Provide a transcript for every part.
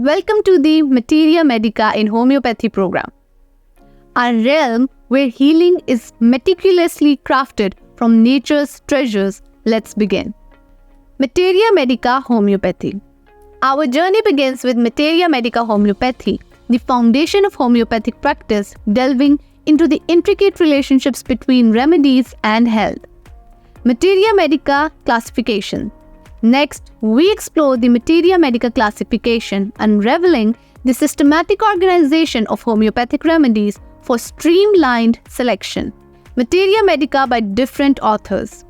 Welcome to the Materia Medica in Homeopathy program, a realm where healing is meticulously crafted from nature's treasures. Let's begin. Materia Medica Homeopathy. Our journey begins with Materia Medica Homeopathy, the foundation of homeopathic practice, delving into the intricate relationships between remedies and health. Materia Medica Classification. Next, we explore the Materia Medica classification, unraveling the systematic organization of homeopathic remedies for streamlined selection. Materia Medica by different authors.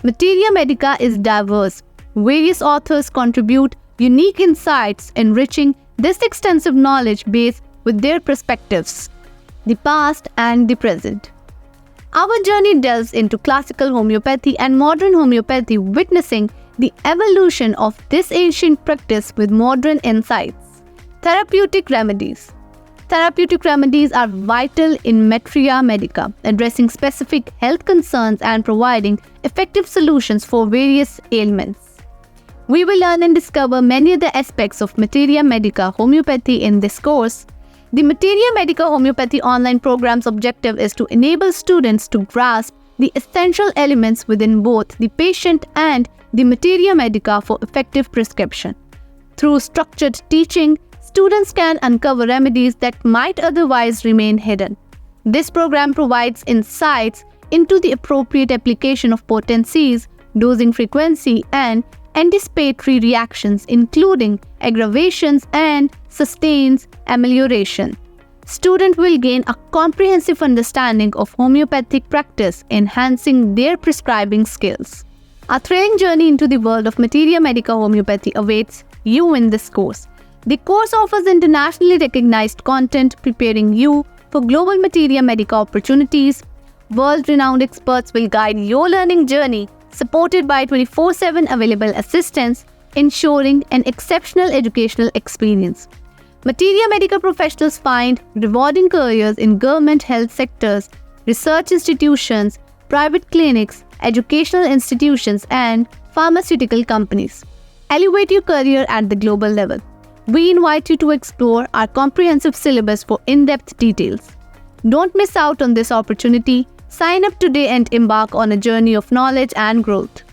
Materia Medica is diverse. Various authors contribute unique insights, enriching this extensive knowledge base with their perspectives, the past and the present. Our journey delves into classical homeopathy and modern homeopathy, witnessing the evolution of this ancient practice with modern insights. Therapeutic remedies. Therapeutic remedies are vital in Materia Medica, addressing specific health concerns and providing effective solutions for various ailments. We will learn and discover many other aspects of Materia Medica homeopathy in this course. The Materia Medica homeopathy online program's objective is to enable students to grasp the essential elements within both the patient and the Materia Medica for effective prescription. Through structured teaching, students can uncover remedies that might otherwise remain hidden. This program provides insights into the appropriate application of potencies, dosing frequency, and anticipatory reactions, including aggravations and sustains amelioration. Students will gain a comprehensive understanding of homeopathic practice, enhancing their prescribing skills. A thrilling journey into the world of Materia Medica homeopathy awaits you in this course. The course offers internationally recognized content, preparing you for global Materia Medica opportunities. World-renowned experts will guide your learning journey, supported by 24/7 available assistance, ensuring an exceptional educational experience. Materia Medica professionals find rewarding careers in government health sectors, research institutions, private clinics, educational institutions, and pharmaceutical companies. Elevate your career at the global level. We invite you to explore our comprehensive syllabus for in-depth details. Don't miss out on this opportunity. Sign up today and embark on a journey of knowledge and growth.